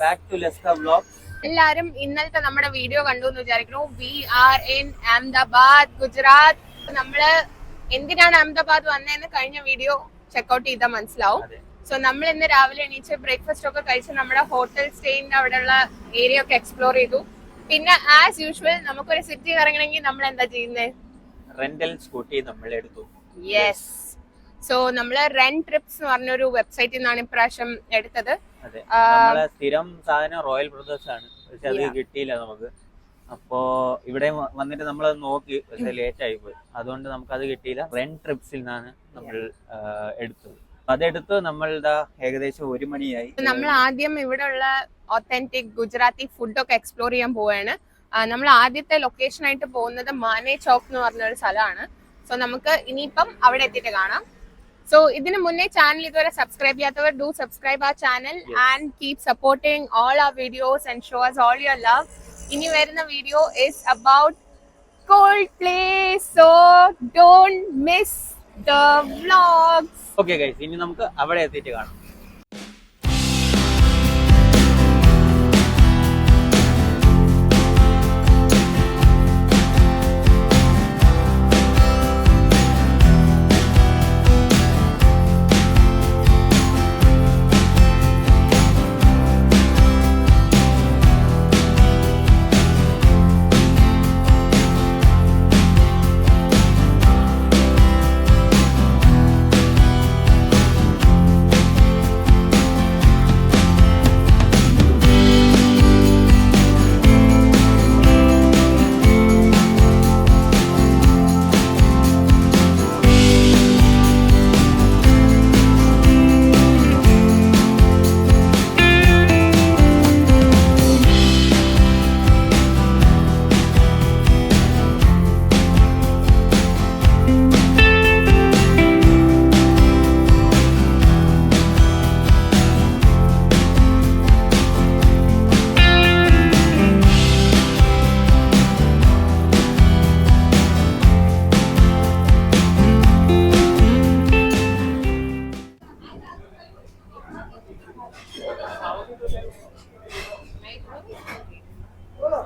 back to Leska Vlog. എല്ലാരും ഇന്നലത്തെ നമ്മുടെ വീഡിയോ കണ്ടു എന്ന് വിചാരിക്കുന്നു. We are in Ahmedabad, Gujarat. നമ്മള് എന്തിനാണ് അഹമ്മദാബാദ് വന്നതെന്ന് കഴിഞ്ഞ വീഡിയോ ചെക്ക്ഔട്ട് ചെയ്താൽ മനസ്സിലാവും. സോ നമ്മൾ ഇന്ന് രാവിലെ എണീച്ച് ബ്രേക്ക്ഫാസ്റ്റ് ഒക്കെ കഴിച്ച് നമ്മുടെ ഹോട്ടൽ സ്റ്റേയിന്റെ അവിടെയുള്ള ഏരിയ ഒക്കെ എക്സ്പ്ലോർ ചെയ്തു. പിന്നെ ആസ് യൂഷ്വൽ നമുക്കൊരു സിറ്റി ഇറങ്ങണമെങ്കിൽ നമ്മൾ എന്താ ചെയ്യുന്നത്? റെന്റൽ സ്കൂട്ടി നമ്മൾ എടുത്തു. യെസ്. സോ നമ്മള് റെന്റ് ട്രിപ്സ് എന്ന് പറഞ്ഞൊരു വെബ്സൈറ്റിൽ നിന്നാണ് ഇപ്രാവശ്യം എടുത്തത്. അതെ, നമ്മളെ സ്ഥിരം സാധനം റോയൽ ബ്രദേഴ്സ് ആണ്, പക്ഷെ അത് കിട്ടിയില്ല നമുക്ക്. അപ്പോ ഇവിടെ വന്നിട്ട് നമ്മളത് നോക്കി, പക്ഷെ ലേറ്റ് ആയി പോയി. അതുകൊണ്ട് നമുക്കത് കിട്ടിയില്ല. റെന്റ് ട്രിപ്സിൽ നിന്നാണ് നമ്മൾ എടുത്തത്. അതെടുത്ത് നമ്മളുടെ ഏകദേശം 1 മണിയായി. നമ്മൾ ആദ്യം ഇവിടെ ഉള്ള ഒത്തന്റിക് ഗുജറാത്തി ഫുഡൊക്കെ എക്സ്പ്ലോർ ചെയ്യാൻ പോവാണ്. നമ്മൾ ആദ്യത്തെ ലൊക്കേഷൻ ആയിട്ട് പോകുന്നത് മാനെ ചോക്ക് എന്ന് പറഞ്ഞ ഒരു സ്ഥലമാണ്. സോ നമുക്ക് ഇനിയിപ്പം അവിടെ എത്തിയിട്ട് കാണാം. സോ ഇതിന് മുന്നേ ചാനൽ ഇതുവരെ സബ്സ്ക്രൈബ് ചെയ്യാത്തവർ do subscribe our channel and keep supporting all our videos and show us all your love. ഇനി വരുന്ന video is about Coldplay, so don't miss the vlogs. Okay guys, ഇനി നമുക്ക് അവിടെ എത്തിയിട്ട് കാണാം.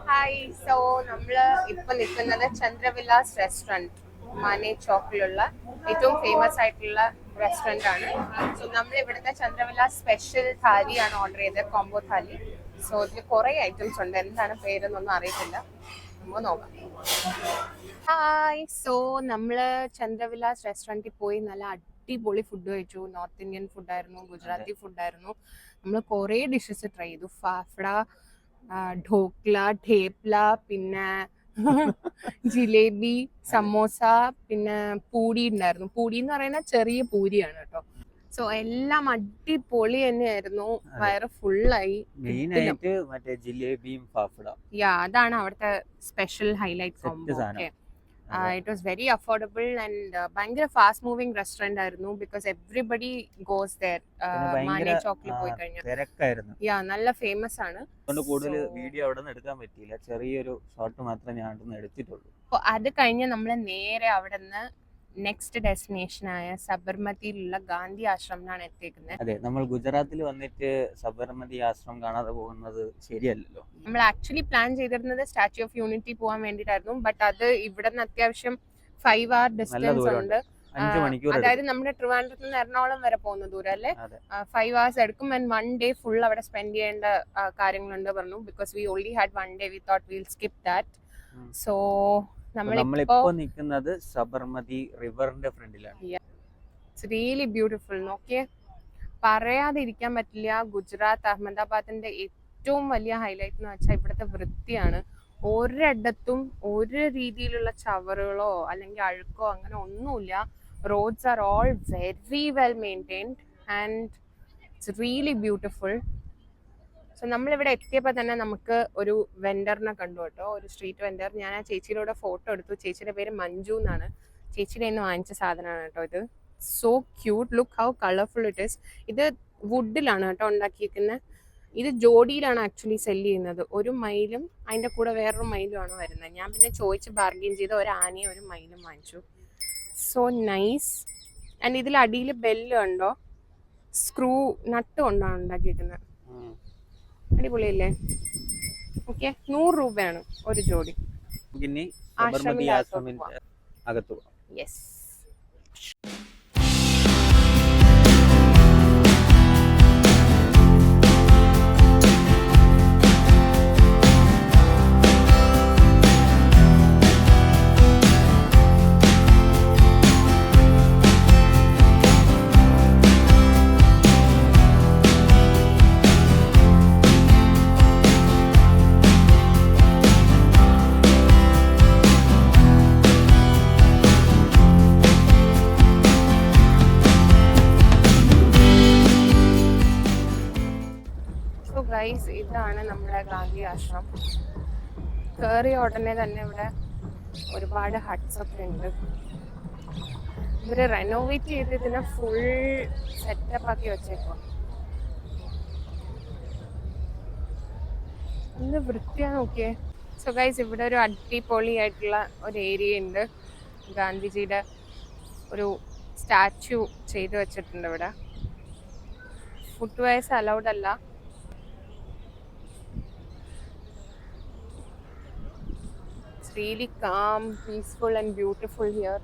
ഹായ്. സോ നമ്മള് ഇപ്പൊ നിൽക്കുന്നത് ചന്ദ്രവിലാസ് റെസ്റ്റോറന്റ്, മാനെ ചോക്കിലുള്ള ഏറ്റവും ഫേമസ് ആയിട്ടുള്ള റെസ്റ്റോറന്റ് ആണ്. സോ നമ്മൾ ഇവിടുത്തെ ചന്ദ്രവിലാസ് സ്പെഷ്യൽ താലിയാണ് ഓർഡർ ചെയ്തത്, കോംബോ താലി. സോ ഇതിൽ കുറെ ഐറ്റംസ് ഉണ്ട്, എന്താണ് പേരെന്നൊന്നും അറിയത്തില്ല, നമുക്ക് നോക്കാം. ഹായ്. സോ നമ്മള് ചന്ദ്രവിലാസ് റെസ്റ്റോറന്റിൽ പോയി നല്ല അടിപൊളി ഫുഡ് കഴിച്ചു. നോർത്ത് ഇന്ത്യൻ ഫുഡായിരുന്നു, ഗുജറാത്തി ഫുഡായിരുന്നു. നമ്മൾ കുറെ ഡിഷസ് ട്രൈ ചെയ്തു. ഫാഫ്ഡ, ढोकला, ठेपला, പിന്നെ ജിലേബി, സമോസ, പിന്നെ പൂരി ഉണ്ടായിരുന്നു. പൂരി എന്ന് പറയുന്ന ചെറിയ പൂരിയാണ് കേട്ടോ. സോ എല്ലാം അടിപൊളി തന്നെയായിരുന്നു. വയറ് ഫുള്ളായി. അതാണ് അവിടുത്തെ special highlight combo. It was very affordable and ഭയങ്കര ഫാസ്റ്റ് മൂവിംഗ് റെസ്റ്റോറന്റ് ആയിരുന്നു. Because everybody goes there. മാനെ ചോക്കിൽ പോയി കഴിഞ്ഞാൽ നല്ല ഫേമസ് ആണ്. കൂടുതൽ വീഡിയോ അവിടെ നിന്ന് എടുക്കാൻ പറ്റിയില്ല, ചെറിയൊരു ഷോട്ട് മാത്രമേ ഞാൻ അവിടെ നിന്ന് എടുത്തിട്ടുള്ളൂ. അത് കഴിഞ്ഞ് നമ്മള് നേരെ അവിടെ നിന്ന് നെക്സ്റ്റ് ഡെസ്റ്റിനേഷൻ ആയ സബർമതിയിലുള്ള ഗാന്ധി ആശ്രമിലാണ് എത്തിക്കുന്നത്. അതെ, നമ്മൾ ഗുജറാത്തിൽ വന്നിട്ട് സബർമതി ആശ്രമം കാണാതെ പോകുന്നത് ശരിയല്ലല്ലോ. നമ്മൾ ആക്ച്വലി പ്ലാൻ ചെയ്തിരുന്നത് സ്റ്റാച്യു ഓഫ് യൂണിറ്റി പോകാൻ വേണ്ടിയിട്ടായിരുന്നു. ബട്ട് അത് ഇവിടെ നിന്ന് അത്യാവശ്യം 5 hour ഡിസ്റ്റൻസ് ഉണ്ട്. അതായത് നമ്മുടെ ട്രിവാൻഡ്രത്തിൽ നിന്ന് എറണാകുളം വരെ പോകുന്ന ദൂരം അല്ലേ, 5 hours എടുക്കും. ആൻഡ് 1 day ഫുൾ അവിടെ സ്പെൻഡ് ചെയ്യേണ്ട കാര്യങ്ങളുണ്ട് പറഞ്ഞു. Because we only had 1 day, we thought will skip that. So നമ്മളിപ്പോ നിൽക്കുന്നത് സബർമതി റിവറിന്റെ ഫ്രണ്ടിലാണ്. It's really beautiful. നോക്കിയേ, പറയാതെ ഇരിക്കാൻ പറ്റില്ല. ഗുജറാത്ത് അഹമ്മദാബാദിന്റെ ഏറ്റവും വലിയ ഹൈലൈറ്റ് എന്ന് വെച്ചാൽ ഇവിടുത്തെ വൃത്തിയാണ്. ഒരിടത്തും ഒരു രീതിയിലുള്ള ചവറുകളോ അല്ലെങ്കിൽ അഴുക്കോ അങ്ങനെ ഒന്നുമില്ല. Roads are all very well maintained and it's really beautiful. So നമ്മളിവിടെ എത്തിയപ്പോൾ തന്നെ നമുക്ക് ഒരു വെൻഡറിനെ കണ്ടു കേട്ടോ, ഒരു സ്ട്രീറ്റ് വെൻഡർ. ഞാൻ ആ ചേച്ചിയുടെ ഫോട്ടോ എടുത്തു. ചേച്ചിയുടെ പേര് മഞ്ജു എന്നാണ്. ചേച്ചിയുടെ നിന്ന് വാങ്ങിച്ച സാധനമാണ് കേട്ടോ ഇത്. So cute, look how colourful it is. ഇത് വുഡിലാണ് കേട്ടോ ഉണ്ടാക്കിയിരിക്കുന്നത്. ഇത് ജോഡിയിലാണ് ആക്ച്വലി സെല് ചെയ്യുന്നത്. ഒരു മയിലും അതിൻ്റെ കൂടെ വേറൊരു മയിലുമാണ് വരുന്നത്. ഞാൻ പിന്നെ ചോദിച്ച് ബാർഗെയിൻ ചെയ്ത് ഒരു ആനയും ഒരു മയിലും വാങ്ങിച്ചു. So nice. ആൻഡ് ഇതിൽ അടിയിൽ ബെല്ല് ഉണ്ടോ, സ്ക്രൂ നട്ട് കൊണ്ടാണ് ഉണ്ടാക്കിയിരിക്കുന്നത്. അടിപൊളിയല്ലേ? ഓക്കെ, 100 രൂപയാണ് ഒരു ജോഡി. ഇനി സബർമതി ആശ്രമത്തിന്റെ അകത്തു. യെസ്. ഗൈസ്, ഇതാണ് നമ്മുടെ ഗാന്ധി ആശ്രം. കയറിയ ഉടനെ തന്നെ ഇവിടെ ഒരുപാട് ഹട്ട്സ് ഒക്കെ ഉണ്ട്. ഇവര് റെനോവേറ്റ് ചെയ്ത് ഇതിനെ ഫുൾ സെറ്റപ്പ് ആക്കി വെച്ചേക്കോ. എന്ത് വൃത്തിയാ നോക്കിയേ. സോ ഗൈസ്, ഇവിടെ ഒരു അടിപൊളിയായിട്ടുള്ള ഒരു ഏരിയ ഉണ്ട്. ഗാന്ധിജിയുടെ ഒരു സ്റ്റാച്യു ചെയ്ത് വെച്ചിട്ടുണ്ട് ഇവിടെ. ഫുട്വെയർസ് അലൗഡ് അല്ല. Really calm, peaceful and beautiful here.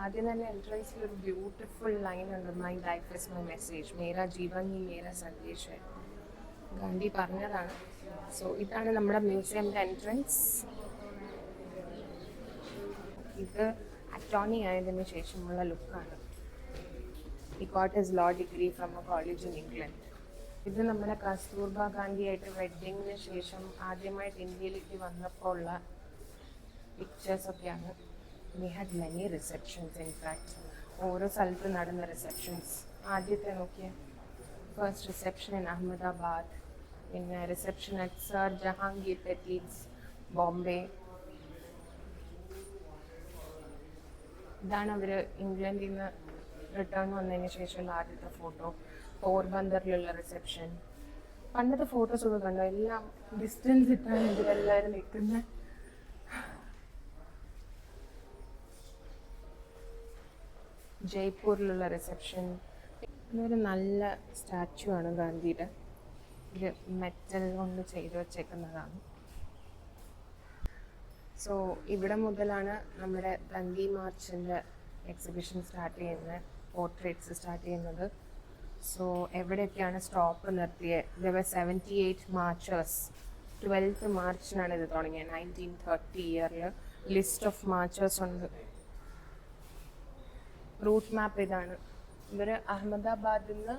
ആദ്യം തന്നെ എൻട്രൻസിൽ ഒരു ബ്യൂട്ടിഫുൾ ലൈൻ ഉണ്ട്, my life is my message, മേരാ ജീവൻ ഹി മേരാ സന്ദേശ്. ഗാന്ധി പറഞ്ഞതാണ്. സോ ഇതാണ് നമ്മുടെ മ്യൂസിയമിൻ്റെ എൻട്രൻസ്. ഇത് അറ്റോർണി ആയതിനു ശേഷമുള്ള ലുക്കാണ്. He got his law degree from A college in England. ഇത് നമ്മുടെ കസ്തൂർബ ഗാന്ധിയായിട്ട് വെഡ്ഡിങ്ങിന് ശേഷം ആദ്യമായിട്ട് ഇന്ത്യയിലേക്ക് വന്നപ്പോൾ ഉള്ള പിക്ചേഴ്സൊക്കെയാണ്. We had many receptions, in fact. ഓരോ സ്ഥലത്ത് നടന്ന റിസപ്ഷൻസ്. ആദ്യത്തെ നോക്കിയ ഫസ്റ്റ് റിസപ്ഷൻ ഇൻ അഹമ്മദാബാദ്, പിന്നെ reception at sir Jehangir Petit's Bombay. ഇതാണ് അവർ ഇംഗ്ലണ്ടിൽ നിന്ന് റിട്ടേൺ വന്നതിന് ശേഷമുള്ള ആദ്യത്തെ ഫോട്ടോ. പോർബന്ദറിലുള്ള റിസപ്ഷൻ. പണ്ടത്തെ ഫോട്ടോസ് ഒക്കെ കണ്ടോ, എല്ലാം ഡിസ്റ്റൻസ് ഇട്ടാണ് ഇവരെല്ലാവരും നിൽക്കുന്നത്. ജയ്പൂരിലുള്ള റിസപ്ഷൻ. ഇതൊരു നല്ല സ്റ്റാച്ചു ആണ് ഗാന്ധിയുടെ. ഇത് മെറ്റൽ കൊണ്ട് ചെയ്തു വച്ചേക്കുന്നതാണ്. സോ ഇവിടെ മുതലാണ് നമ്മുടെ ദണ്ഡി മാർച്ചിൻ്റെ എക്സിബിഷൻ സ്റ്റാർട്ട് ചെയ്യുന്നത്, പോർട്രേറ്റ്സ് സ്റ്റാർട്ട് ചെയ്യുന്നത്. സോ എവിടെയൊക്കെയാണ് സ്റ്റോപ്പ് നിർത്തിയത്? There were 78 മാർച്ചേഴ്സ്. 12th മാർച്ചിനാണ് ഇത് തുടങ്ങിയത്, 1930 ഇയറിൽ. ലിസ്റ്റ് ഓഫ് മാർച്ചേഴ്സ് ഉണ്ട്. റൂട്ട് മാപ്പ് ഇതാണ്. ഇവർ അഹമ്മദാബാദിൽ നിന്ന്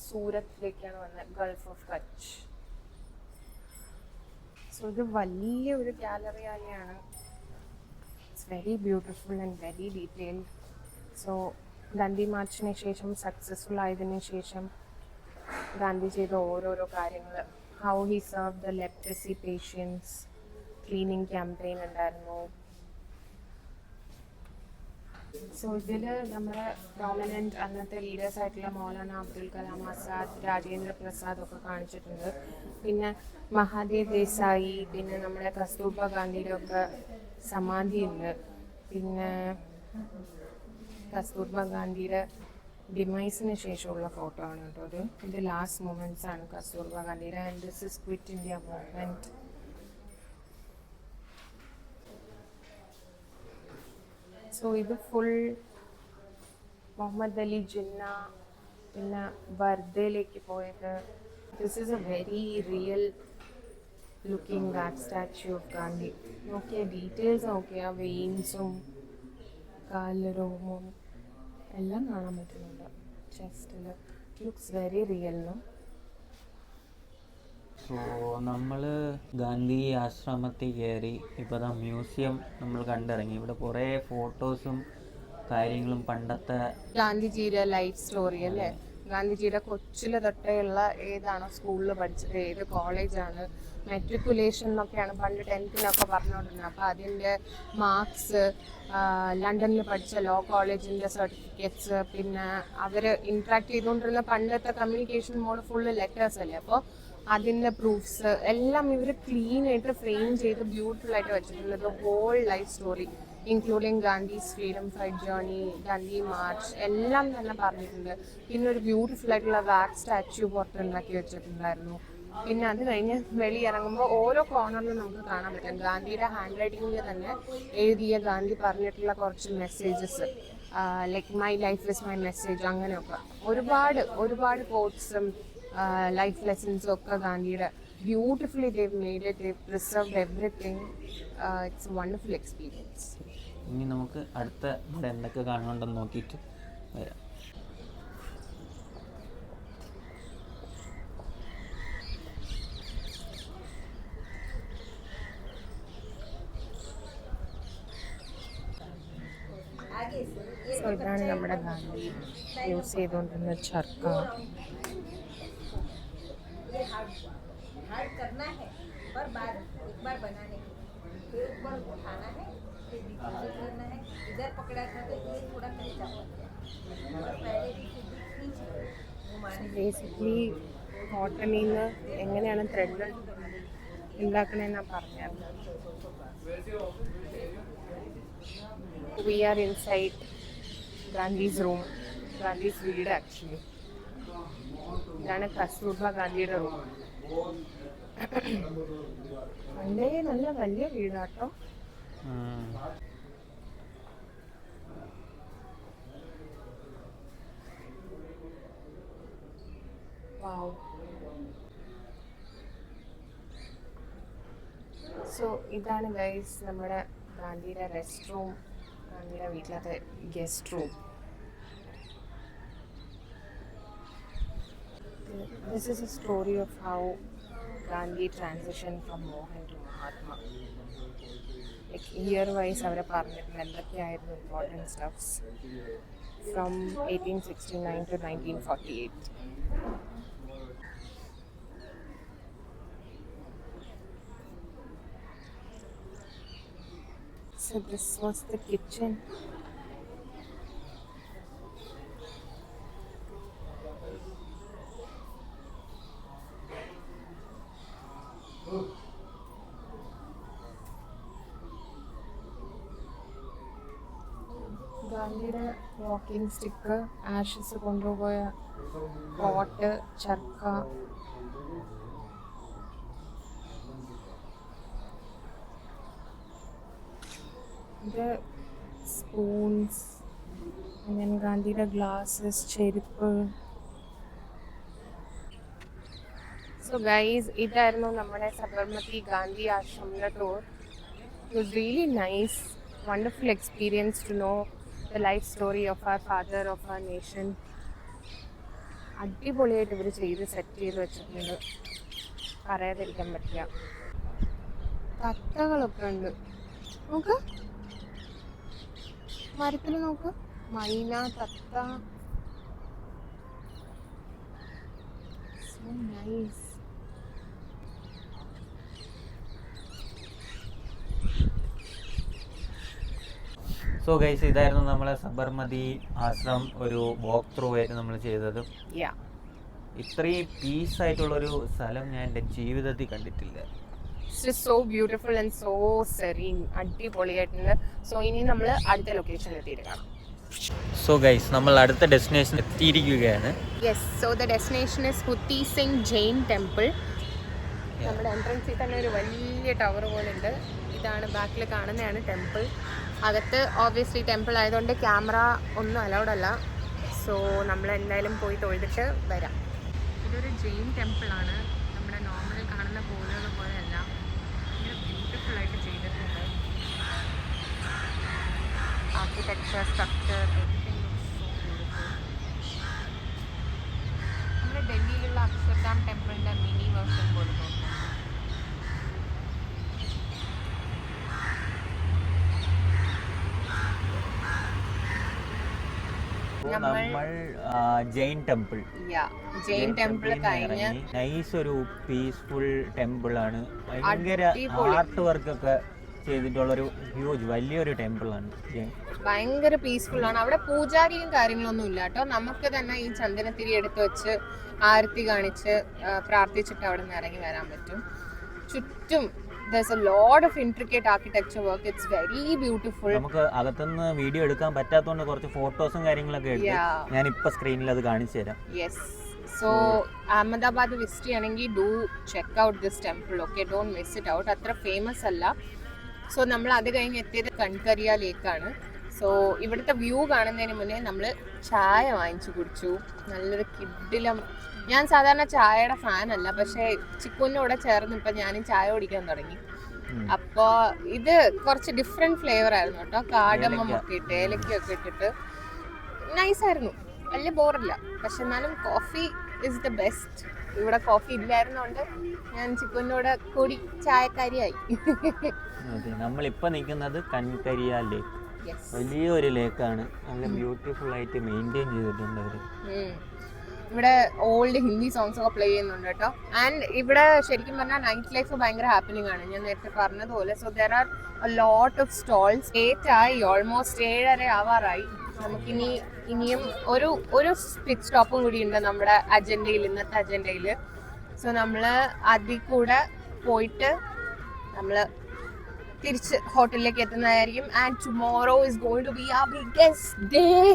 സൂറത്തിലേക്കാണ് വന്നത്, ഗൾഫ് ഓഫ് കച്ച്. സോ ഇത് വലിയ ഒരു ഗാലറി തന്നെയാണ്. It's very beautiful and very detailed. So Dandi മാർച്ചിന് ശേഷം, സക്സസ്ഫുൾ ആയതിനു ശേഷം ഗാന്ധി ചെയ്ത ഓരോരോ കാര്യങ്ങൾ, how he serve the leprosy patients, cleaning campaign ഉണ്ടായിരുന്നു. സോ ഇതിൽ നമ്മുടെ പ്രോമിനൻറ്റ് അന്നത്തെ ലീഡേഴ്സ് ആയിട്ടുള്ള മൗലാന അബ്ദുൽ കലാം ആസാദ്, രാജേന്ദ്ര പ്രസാദ് ഒക്കെ കാണിച്ചിട്ടുണ്ട്. പിന്നെ മഹാദേവ് ദേശായി, പിന്നെ നമ്മുടെ കസ്തൂർബ ഗാന്ധിയുടെ ഒക്കെ സമാധി ഉണ്ട്. പിന്നെ കസ്തൂർബ ഗാന്ധിയുടെ ഡിമൈസിന് ശേഷമുള്ള ഫോട്ടോ ആണ് കേട്ടോ ഇത്. ഇത് ലാസ്റ്റ് മൊമെന്റ്സ് ആണ് കസ്തൂർബ ഗാന്ധിയുടെ. And this is quit India movement. So ഇത് ഫുൾ മുഹമ്മദ് അലി ജിന്ന, പിന്നെ വർദ്ധയിലേക്ക് പോയത്. This is a very real looking that statue of Gandhi. നോക്കിയ ഡീറ്റെയിൽസ് നോക്കിയ വെയിൻസും കാലരോമും എല്ലാം കാണാൻ പറ്റുന്നുണ്ട് ചെസ്റ്റിൽ. Looks very real. സോ നമ്മൾ ഗാന്ധി ആശ്രമത്തിൽ കയറി. ഇപ്പോൾ മ്യൂസിയം നമ്മൾ കണ്ടിറങ്ങി. ഇവിടെ കുറേ ഫോട്ടോസും കാര്യങ്ങളും പണ്ടത്തെ ഗാന്ധിജിയുടെ ലൈഫ് സ്റ്റോറി അല്ലേ, ഗാന്ധിജിയുടെ കൊച്ചിലെ തൊട്ടേയുള്ള ഏതാണോ സ്കൂളിൽ പഠിച്ചത്, ഏത് കോളേജാണ്, മെട്രിക്കുലേഷൻ എന്നൊക്കെയാണ് പണ്ട് 10th പറഞ്ഞുകൊണ്ടിരുന്നത്. അപ്പോൾ അതിൻ്റെ മാർക്സ്, ലണ്ടനിൽ പഠിച്ച ലോ കോളേജിൻ്റെ സർട്ടിഫിക്കറ്റ്സ്, പിന്നെ അവർ ഇൻട്രാക്ട് ചെയ്തുകൊണ്ടിരുന്ന പണ്ടത്തെ കമ്മ്യൂണിക്കേഷൻ മോഡ് ഫുള്ള് ലെറ്റേഴ്സ് അല്ലേ. അപ്പോൾ അതിൻ്റെ പ്രൂഫ്സ് എല്ലാം ഇവർ ക്ലീൻ ആയിട്ട് ഫ്രെയിം ചെയ്ത് ബ്യൂട്ടിഫുൾ ആയിട്ട് വെച്ചിട്ടുണ്ട്. Whole life story including Gandhi's freedom fight journey, Gandhi march എല്ലാം തന്നെ പറഞ്ഞിട്ടുണ്ട്. പിന്നെ ഒരു ബ്യൂട്ടിഫുൾ ആയിട്ടുള്ള വാക്സ് സ്റ്റാച്യു പുറത്തുണ്ടാക്കി വെച്ചിട്ടുണ്ടായിരുന്നു. പിന്നെ അത് കഴിഞ്ഞ് വെളിയിറങ്ങുമ്പോൾ ഓരോ കോർണറിലും നമുക്ക് കാണാൻ പറ്റും ഗാന്ധിയുടെ ഹാൻഡ് റൈറ്റിങ്ങിൽ തന്നെ എഴുതിയ ഗാന്ധി പറഞ്ഞിട്ടുള്ള കുറച്ച് messages, like my life is my message, അങ്ങനെയൊക്കെ ഒരുപാട് കോട്ട്സും ലൈഫ് ലെസൺസും ഒക്കെ ഗാന്ധിയുടെ beautifully they've made it, they've preserved everything. It's a wonderful experience. ഇനി നമുക്ക് അടുത്ത ഇവിടെ എന്തൊക്കെ കാണുന്നുണ്ടെന്ന് നോക്കിയിട്ട് വരാം. സോ ഇതാണ് നമ്മുടെ ഗാന്ധി യൂസ് ചെയ്തുകൊണ്ടിരുന്ന ചർക്ക. करना है पर बार एक बार बनाने के फिर ऊपर उठाना है, फिर डिपॉजिट करना है. इधर पकड़ा था तो ये थोड़ा कच्चा पड़ गया और पहले भी खींच घुमाने. ബേസിക്കലി കോട്ടണിൽ നിന്ന് എങ്ങനെയാണ് ത്രെഡ് ഉണ്ടാക്കണമെന്നാണ് പറഞ്ഞത്. We are inside Gandhi's room, Gandhi's വീട് ആക്ച്വലി. ഇതാണ് കസ്തൂർബ ഗാന്ധിയുടെ റൂം. പണ്ടേ നല്ല വലിയ വീടാട്ടോ. സോ ഇതാണ് ഗൈസ് നമ്മുടെ ഗാന്ധിയുടെ റെസ്റ്റ് റൂം, ഗാന്ധിയുടെ വീട്ടിലത്തെ guest room. This is a story of how Gandhi transitioned from Mohan to Mahatma. Like year-wise, അവരെ പറഞ്ഞിട്ടുണ്ട് എന്തൊക്കെയായിരുന്നു important stuffs from 1869 to 1948. So this was the kitchen. ഗാന്ധിയുടെ വാക്കിംഗ് സ്റ്റിക്ക്, ആഷസ് കൊണ്ടുപോയ pot, ചർക്ക, ഇത് spoons, അങ്ങനെ ഗാന്ധിയുടെ ഗ്ലാസസ്, ചെരുപ്പ്. So guys, ഇതായിരുന്നു നമ്മുടെ സബർമതി ഗാന്ധി ആശ്രമിലെ tour. It was really nice, wonderful experience to know the life story of our father, of our nation. അടിപൊളിയായിട്ട് ഇവർ സെറ്റ് ചെയ്ത് വെച്ചിട്ടുണ്ട്, പറയാതിരിക്കാൻ പറ്റില്ല. തത്തകളൊക്കെ ഉണ്ട്, നോക്ക് മരത്തിൽ, നോക്ക് മൈന, തത്ത. So nice. സോ ഗൈസ്, ഇതായിരുന്നു നമ്മളെ സബർമതി ആശ്രം ഒരു വാക്ക് ത്രൂ ആയിട്ട് നമ്മൾ ചെയ്തത്. ഇത്രയും പീസ് ആയിട്ടുള്ളൊരു സ്ഥലം ഞാൻ എൻ്റെ ജീവിതത്തിൽ കണ്ടിട്ടില്ല. So beautiful and so serene, അടിപൊളിയായിട്ടുണ്ട്. സോ ഇനി നമ്മൾ അടുത്ത ലൊക്കേഷനിൽ എത്തിയിട്ട് കാണാം. സോ ഗൈസ്, നമ്മൾ അടുത്ത ഡെസ്റ്റിനേഷൻ എത്തിയിരിക്കുകയാണ്. Yes, so the destination is കുത്തി സിംഗ് ജെയിൻ ടെമ്പിൾ. നമ്മുടെ എൻട്രൻസിൽ തന്നെ ഒരു വലിയ ടവർ പോലെ ഉണ്ട്. ഇതാണ് ബാക്കിൽ കാണുന്നതാണ് ടെമ്പിൾ. അകത്ത് ഓബ്വിയസ്ലി ടെമ്പിൾ ആയതുകൊണ്ട് ക്യാമറ ഒന്നും അലൗഡ് അല്ല. സോ നമ്മൾ എന്തായാലും പോയി തൊഴുതിട്ട് വരാം. ഇതൊരു ജെയിൻ ടെമ്പിളാണ്, നമ്മുടെ നോർമൽ കാണുന്ന പോലെയുള്ള പോലെയല്ല, ഭയങ്കര ബ്യൂട്ടിഫുൾ ആയിട്ട് ചെയ്തിട്ടുണ്ട്. ആർക്കിടെക്ചർ, സ്ട്രക്ചർ, നമ്മുടെ ഡൽഹിയിലുള്ള അക്ഷർധാം ടെമ്പിളിൻ്റെ മിനി വേർഷൻ പോലെ തോന്നുന്നു. നമ്മൾ ജെയിൻ ടെമ്പിൾ കഴിഞ്ഞ് നൈസ് ഒരു പീസ്ഫുൾ ടെമ്പിൾ ആണ്. ഭയങ്കര ആർട്ട് വർക്ക് ഒക്കെ ചെയ്തിട്ടുള്ള ഒരു ഹ്യൂജ് വലിയൊരു ടെമ്പിൾ ആണ്. ഭയങ്കര പീസ്ഫുൾ ആണ്. അവിടെ പൂജാരിയും കാര്യങ്ങളൊന്നും ഇല്ല കേട്ടോ. നമുക്ക് തന്നെ ഈ ചന്ദനത്തിരി എടുത്ത് വെച്ച് ആരത്തി കാണിച്ച് പ്രാർത്ഥിച്ചിട്ട് അവിടെ നിന്ന് ഇറങ്ങി വരാൻ പറ്റും. ചുറ്റും there's a lot of intricate architecture work. It's very beautiful. നമുക്ക് അകത്തുനിന്ന് വീഡിയോ എടുക്കാൻ പറ്റാത്തതുകൊണ്ട് കുറച്ച് ഫോട്ടോസും കാര്യങ്ങളൊക്കെ എടുത്ത് ഞാൻ ഇപ്പൊ സ്ക്രീനിൽ അത് കാണിച്ചു തരാം. Yes. So അഹമ്മദാബാദ് വിസിറ്റ് ചെയ്യണമെങ്കിൽ do check out this temple. Okay, don't miss it out. അത്ര ഫേമസ് അല്ല. സോ നമ്മൾ അത് കഴിഞ്ഞ് എത്തിയത് കൺകരിയ ലേക്കാണ്. സോ ഇവിടുത്തെ വ്യൂ കാണുന്നതിന് മുന്നേ നമ്മൾ ചായ വാങ്ങിച്ചു കുടിച്ചു. നല്ലൊരു കിഡിലും. ഞാൻ സാധാരണ ചായയുടെ ഫാൻ അല്ല, പക്ഷേ ചിക്കുവിൻ്റെ കൂടെ ചേർന്ന് ഇപ്പം ഞാനും ചായ കുടിക്കാൻ തുടങ്ങി. അപ്പോൾ ഇത് കുറച്ച് ഡിഫറെൻറ്റ് ഫ്ലേവർ ആയിരുന്നു കേട്ടോ. കാടമ്മ ഒക്കെ ഇട്ട് ഏലക്കൊക്കെ ഇട്ടിട്ട് നൈസായിരുന്നു. വലിയ ബോറില്ല. പക്ഷെ എന്നാലും കോഫി ഇസ് ദ ബെസ്റ്റ്. ഇവിടെ കോഫി ഇല്ലായിരുന്നോണ്ട് ഞാൻ ചിക്കുവിൻ്റെ കൂടെ കൂടി ചായക്കാരിയായി. നമ്മളിപ്പോൾ നിൽക്കുന്നത് കൻകരിയ ലേക്ക്. വലിയൊരു ലേക്കാണ്. നല്ല ബ്യൂട്ടിഫുൾ ആയിട്ട് മെയിൻറ്റെയിൻ ചെയ്തിട്ടുണ്ട് അവർ. ഇവിടെ ഓൾഡ് ഹിന്ദി സോങ്സ് ഒക്കെ പ്ലേ ചെയ്യുന്നുണ്ട് കേട്ടോ. ആൻഡ് ഇവിടെ ശരിക്കും പറഞ്ഞാൽ നൈറ്റ് ലൈഫ് ഭയങ്കര ഹാപ്പനിങ് ആണ്, ഞാൻ നേരത്തെ പറഞ്ഞതുപോലെ. So there are a lot of stalls. 8 ആയി, ഓൾമോസ്റ്റ് 7:30 ആവാറായി. നമുക്കിനി ഇനിയും ഒരു പിറ്റ് സ്റ്റോപ്പും കൂടി ഉണ്ട് നമ്മുടെ അജണ്ടയിൽ, ഇന്നത്തെ അജണ്ടയിൽ. സോ നമ്മൾ അതിൽ കൂടെ പോയിട്ട് നമ്മൾ തിരിച്ച് ഹോട്ടലിലേക്ക് എത്തുന്നതായിരിക്കും. And tomorrow is going to be our biggest day.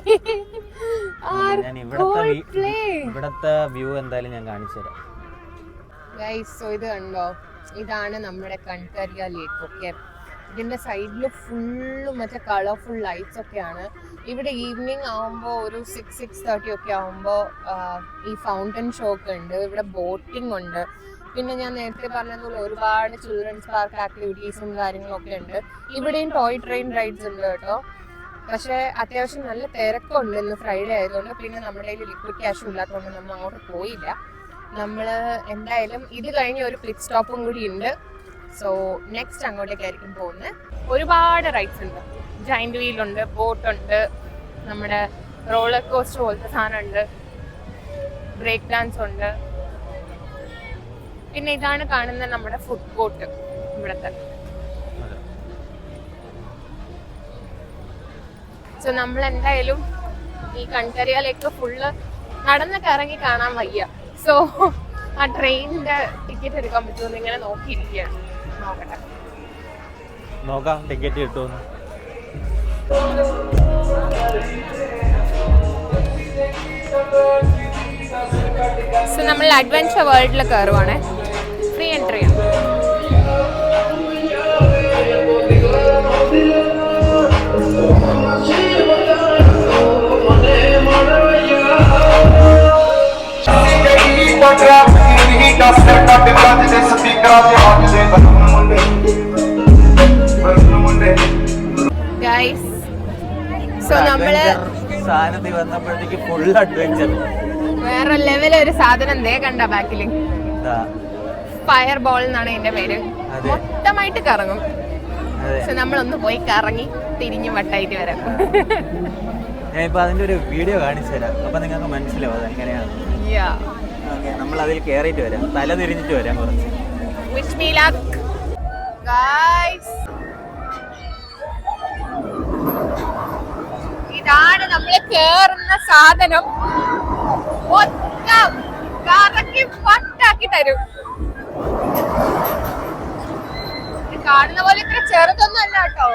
ഇവിടത്തെ വ്യൂ എന്തായാലും ഞാൻ കാണിച്ചു തരാം. ഗൈസ്, സോ ഇത് കണ്ടോ, ഇതാണ് നമ്മുടെ കൺകരിയ ലേക്ക്. ഓക്കെ, ഇതിന്റെ സൈഡിൽ ഫുള്ളും മറ്റേ കളർഫുൾ ലൈറ്റ്സ് ഒക്കെയാണ്. ഇവിടെ ഈവനിങ് ആകുമ്പോൾ ഒരു 6-6:30 ഒക്കെ ആകുമ്പോൾ ഈ ഫൗണ്ടൻ ഷോ ഒക്കെ ഉണ്ട്. ഇവിടെ ബോട്ടിംഗ് ഉണ്ട്. പിന്നെ ഞാൻ നേരത്തെ പറഞ്ഞതുപോലെ ഒരുപാട് ചിൽഡ്രൻസ് പാർക്ക് ആക്ടിവിറ്റീസും കാര്യങ്ങളൊക്കെ ഉണ്ട്. ഇവിടെയും ടോയ് ട്രെയിൻ റൈഡ്സ് ഉണ്ട് കേട്ടോ. പക്ഷേ അത്യാവശ്യം നല്ല തിരക്കുണ്ട് ഇന്ന് ഫ്രൈഡേ ആയതുകൊണ്ട്. പിന്നെ നമ്മുടെ കയ്യിൽ ലിക്വിഡ് ക്യാഷും ഇല്ലാത്തതുകൊണ്ട് നമ്മൾ അങ്ങോട്ട് പോയില്ല. നമ്മൾ എന്തായാലും ഇത് കഴിഞ്ഞ് ഒരു പിറ്റ് സ്റ്റോപ്പും കൂടി ഉണ്ട്. സോ നെക്സ്റ്റ് അങ്ങോട്ടേക്കായിരിക്കും പോകുന്നത്. ഒരുപാട് റൈഡ്സ് ഉണ്ട്. ജൈന്റ് വീലുണ്ട്, ബോട്ടുണ്ട്, നമ്മുടെ റോളർ കോസ്റ്റർ പോലത്തെ സാധനമുണ്ട്, ബ്രേക്ക് ഡാൻസ് ഉണ്ട്. പിന്നെ ഇതാണ് കാണുന്ന നമ്മുടെ ഫുഡ് കോർട്ട് ഇവിടത്തെ. സോ നമ്മൾ എന്തായാലും ഈ കൺകരിയയിലേക്ക് ഫുള്ള് നടന്ന് കറങ്ങി കാണാൻ വയ്യ. സോ ആ ട്രെയിനിന്റെ ടിക്കറ്റ് എടുക്കാൻ പറ്റുമെന്ന് ഇങ്ങനെ നോക്കിയിരിക്കുകയാണ്. നോക്കട്ടെ, നോക്കാം ടിക്കറ്റ് കിട്ടുമെന്ന്. സോ നമ്മൾ അഡ്വഞ്ചർ വേൾഡിൽ കയറുവാണ്. ഫ്രീ എൻട്രി ആണ്. ഗൈസ്, സോ നമ്മള് സാധനത്തിൽ വന്നപ്പോഴത്തേക്ക് ഫുൾ അഡ്വഞ്ചർ. വേറെ ലെവൽ ഒരു സാധനം ദേ കണ്ട ബാക്കില് ഫയർ ബോൾ എന്നാണ് എന്റെ പേര്. മൊത്തമായിട്ട് കറങ്ങും. പക്ഷെ നമ്മളൊന്ന് പോയി കറങ്ങി തിരിഞ്ഞു വട്ടായിട്ട് വരാം. ഞാൻ ഇപ്പൊ അതിന്റെ ഒരു വീഡിയോ കാണിച്ചു തരാം, അപ്പൊ നിങ്ങൾക്ക് മനസ്സിലാവും അതെങ്ങനെയാണ്. നമ്മൾ അതിൽ കേറിയിട്ട് വരാം, തല തിരിഞ്ഞിട്ട് വരാം കുറച്ച്. Wish me luck, guys. ഇതാണ് നമ്മള് കേറുന്ന സാധനം. മൊത്തം കറക്കി പട്ടാക്കി തരും. കാണുന്ന പോലെ ഇത്ര ചെറുതൊന്നും അല്ല കേട്ടോ.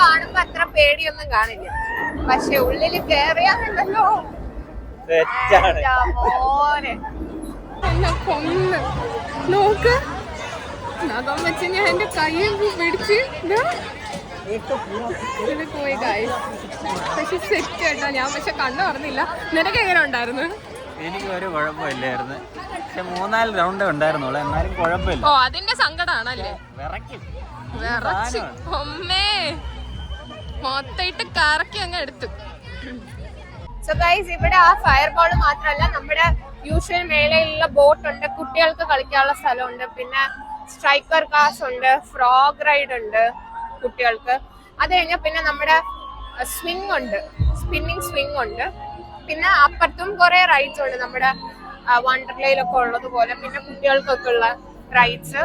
കാണുമ്പോ അത്ര പേടിയൊന്നും കാണില്ല, പക്ഷെ ഉള്ളില് കേറിയാണല്ലോ മോനെ എന്നെ കൊന്ന്. നോക്ക്, നഖം വെച്ച് ഞാൻ എന്റെ കയ്യും പിടിച്ച് ഇത് പോയി guys. പക്ഷെ സെറ്റ് കേട്ടോ, ഞാൻ പക്ഷെ കണ്ണു പറഞ്ഞില്ല. നിനക്ക് എങ്ങനെ ഉണ്ടായിരുന്നു? എനിക്ക് ഒരു കുഴപ്പമില്ലായിരുന്നു, പക്ഷെ 4-4 റൗണ്ട് ഉണ്ടായിരുന്നുള്ളൂ, എന്നാലും കുഴപ്പമില്ല. ഓ അതിന്റെ സങ്കടാണല്ലേ? വിറച്ച് അമ്മേ മൊത്തമായിട്ട് കറക്കി അങ്ങ് എടുത്തു. സോ ഗൈസ്, ഇവിടെ ആ ഫയർ ബോൾ മാത്രമല്ല, നമ്മുടെ യൂഷ്വൽ മേളയിലുള്ള ബോട്ട് ഉണ്ട്, കുട്ടികൾക്ക് കളിക്കാനുള്ള സ്ഥലമുണ്ട്, പിന്നെ സ്ട്രൈക്കർ കാസ് ഉണ്ട്, ഫ്രോഗ് റൈഡ് ഉണ്ട് കുട്ടികൾക്ക്. അത് കഴിഞ്ഞാൽ പിന്നെ നമ്മുടെ സ്വിംഗ് ഉണ്ട്, സ്പിന്നിങ് സ്വിംഗ് ഉണ്ട്, പിന്നെ അപ്പുറത്തും കുറെ റൈഡ്സ് ഉണ്ട് നമ്മുടെ വണ്ടർലയിലൊക്കെ ഉള്ളതുപോലെ, പിന്നെ കുട്ടികൾക്കൊക്കെ ഉള്ള റൈഡ്സ്.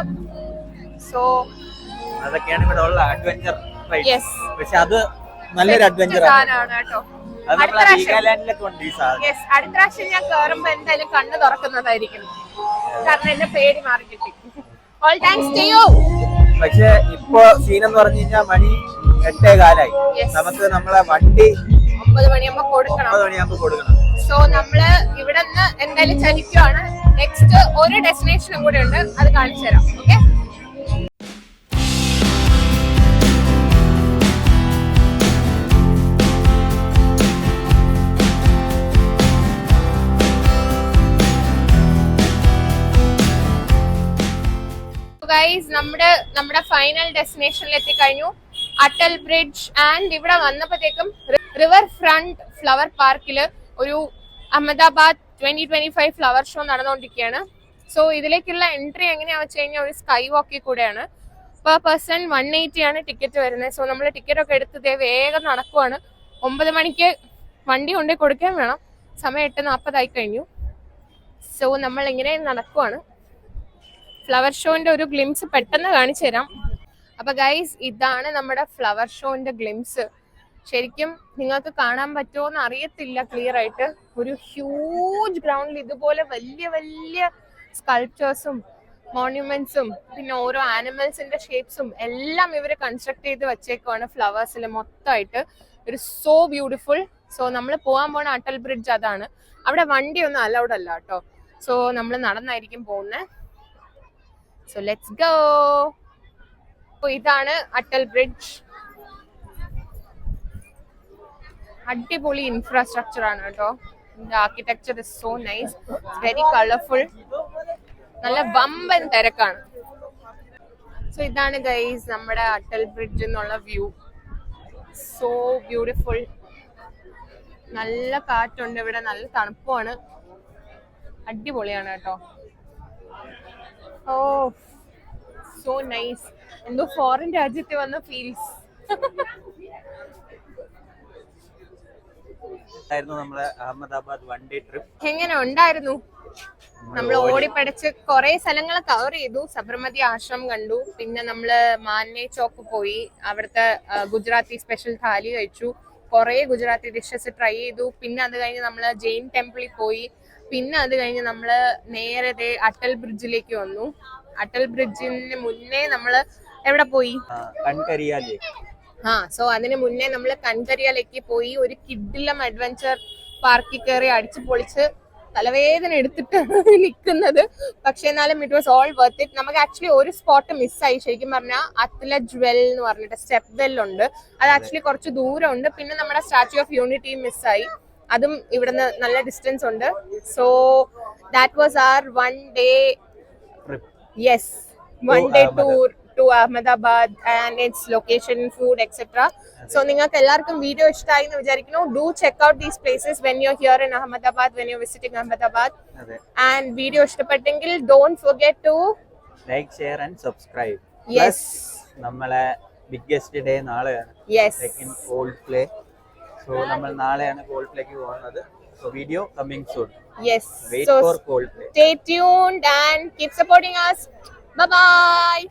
സോ അതൊക്കെയാണ് ഇവിടെ ഉള്ള അഡ്വഞ്ചർ. യെസ്, പക്ഷെ അത് നല്ലൊരു അഡ്വഞ്ചർ സാധനമാണ് കേട്ടോ. അടുത്ത പ്രാവശ്യം ഞാൻ കേറുമ്പോ എന്തായാലും കണ്ണ് തുറക്കുന്നതായിരിക്കും, കാരണം എന്റെ പേടി മാറി കിട്ടി. All thanks to you. പക്ഷെ ഇപ്പൊ സീൻ എന്ന് പറഞ്ഞു കഴിഞ്ഞാൽ മണി 8:15. നമുക്ക് നമ്മളെ വണ്ടി 9 മണിയാകുമ്പോ കൊടുക്കണം. സോ നമ്മള് ഇവിടെ നിന്ന് എന്തായാലും ചലിക്കുവാണ്. നെക്സ്റ്റ് ഒരു ഡെസ്റ്റിനേഷനും കൂടെ ഉണ്ട്, അത് കാണിച്ചു തരാം. ഓക്കെ, ഗൈസ്, നമ്മുടെ ഫൈനൽ ഡെസ്റ്റിനേഷനിൽ എത്തിക്കഴിഞ്ഞു, അട്ടൽ ബ്രിഡ്ജ്. ആൻഡ് ഇവിടെ വന്നപ്പോഴത്തേക്കും റിവർ ഫ്രണ്ട് ഫ്ലവർ പാർക്കിൽ ഒരു അഹമ്മദാബാദ് 2025 ഫ്ലവർ ഷോ നടന്നുകൊണ്ടിരിക്കുകയാണ്. സോ ഇതിലേക്കുള്ള എൻട്രി എങ്ങനെയാ വെച്ച് കഴിഞ്ഞാൽ ഒരു സ്കൈ വാക്കിൽ കൂടെയാണ്. പെർ പേഴ്സൺ 180 ആണ് ടിക്കറ്റ് വരുന്നത്. സോ നമ്മൾ ടിക്കറ്റ് ഒക്കെ എടുത്ത് വേഗം നടക്കുവാണ്. 9 മണിക്ക് വണ്ടി കൊണ്ടുപോയി കൊടുക്കാൻ വേണം, സമയം 8:40 കഴിഞ്ഞു. സോ നമ്മൾ ഇങ്ങനെ നടക്കുവാണ്. ഫ്ലവർ ഷോന്റെ ഒരു ഗ്ലിംസ് പെട്ടെന്ന് കാണിച്ചു തരാം. അപ്പൊ ഗൈസ്, ഇതാണ് നമ്മുടെ ഫ്ലവർ ഷോന്റെ ഗ്ലിംസ്. ശരിക്കും നിങ്ങൾക്ക് കാണാൻ പറ്റുമോ എന്ന് അറിയത്തില്ല ക്ലിയർ ആയിട്ട്. ഒരു ഹ്യൂജ് ഗ്രൗണ്ടിൽ ഇതുപോലെ വലിയ വലിയ സ്കൾപ്ചേഴ്സും മോണ്യുമെന്റ്സും പിന്നെ ഓരോ ആനിമൽസിന്റെ ഷേപ്സും എല്ലാം ഇവര് കൺസ്ട്രക്ട് ചെയ്ത് വെച്ചേക്കുവാണ് ഫ്ലവേഴ്സിൽ മൊത്തമായിട്ട്. ഒരു സോ ബ്യൂട്ടിഫുൾ. സോ നമ്മൾ പോകാൻ പോണ അട്ടൽ ബ്രിഡ്ജ് അതാണ്. അവിടെ വണ്ടിയൊന്നും അലൗഡ് അല്ല കേട്ടോ. സോ നമ്മൾ നടന്നായിരിക്കും പോകുന്നത്. So let's go. ഇതാണ് അട്ടൽ ബ്രിഡ്ജ്. അടിപൊളി ഇൻഫ്രാസ്ട്രക്ചർ ആണ് കേട്ടോ. Architecture is so nice, very colourful, നല്ല വമ്പൻ തിരക്കാണ്. സോ ഇതാണ് ഗൈസ് നമ്മുടെ അട്ടൽ ബ്രിഡ്ജ് എന്നുള്ള വ്യൂ. So beautiful. നല്ല കാറ്റുണ്ട് ഇവിടെ, നല്ല തണുപ്പുമാണ്, അടിപൊളിയാണ് കേട്ടോ. ഓ സോ നൈസ്. എന്തോ ഫോറിൻ രാജ്യത്ത് വന്ന ഫീൽസ്. നമ്മുടെ അഹമ്മദാബാദ് വൺ ഡേ ട്രിപ്പ് എങ്ങനെ ഉണ്ടായിരുന്നു? നമ്മൾ ഓടിപ്പടച്ച് കുറെ സ്ഥലങ്ങൾ കവർ ചെയ്തു. സബർമതി ആശ്രമം കണ്ടു, പിന്നെ നമ്മള് മാന്നെ ചോക്ക് പോയി, അവിടുത്തെ ഗുജറാത്തി സ്പെഷ്യൽ താലി കഴിച്ചു, കുറെ ഗുജറാത്തി ഡിഷസ് ട്രൈ ചെയ്തു. പിന്നെ അത് കഴിഞ്ഞ് നമ്മള് ജെയിൻ ടെമ്പിളിൽ പോയി. പിന്നെ അത് കഴിഞ്ഞ് നമ്മള് നേരെ അട്ടൽ ബ്രിഡ്ജിലേക്ക് വന്നു. അട്ടൽ ബ്രിഡ്ജിന് മുന്നേ നമ്മള് എവിടെ പോയി? സോ അതിന് മുന്നേ നമ്മള് കൻകരിയയിലേക്ക് പോയി. ഒരു കിഡിലം അഡ്വഞ്ചർ പാർക്കിൽ കയറി അടിച്ചു പൊളിച്ച് തലവേദന എടുത്തിട്ടാണ് നിൽക്കുന്നത്. പക്ഷെ എന്നാലും it was all worth it. നമുക്ക് ആക്ച്വലി ഒരു സ്പോട്ട് മിസ്സായി. ശരിക്കും പറഞ്ഞാൽ അത്ലജ് വെൽ എന്ന് പറഞ്ഞിട്ട് സ്റ്റെപ്പ് വെല്ലുണ്ട്, അത് ആക്ച്വലി കുറച്ച് ദൂരം ഉണ്ട്. പിന്നെ നമ്മുടെ സ്റ്റാച്യു ഓഫ് യൂണിറ്റി മിസ്സായി, അതും ഇവിടുന്ന് നല്ല ഡിസ്റ്റൻസ് ഉണ്ട്. So that was our one day tour to Ahmedabad and its location, food, etc. So നിങ്ങൾക്ക് എല്ലാവർക്കും വീഡിയോ ഇഷ്ടമായി എന്ന് വിചാരിക്കുന്നു. Do check out these places when you're here in Ahmedabad, when you're visiting Ahmedabad. And video ഇഷ്ടപ്പെട്ടെങ്കിൽ don't forget to like, share and subscribe. Yes. നമ്മളെ biggest day നാളെയാണ്. Yes. In Coldplay. So നമ്മൾ നാളെയാണ് Coldplayക്ക് പോകുന്നത്. So video coming soon. Yes. Wait so for Coldplay. Stay tuned and keep supporting us. Bye bye.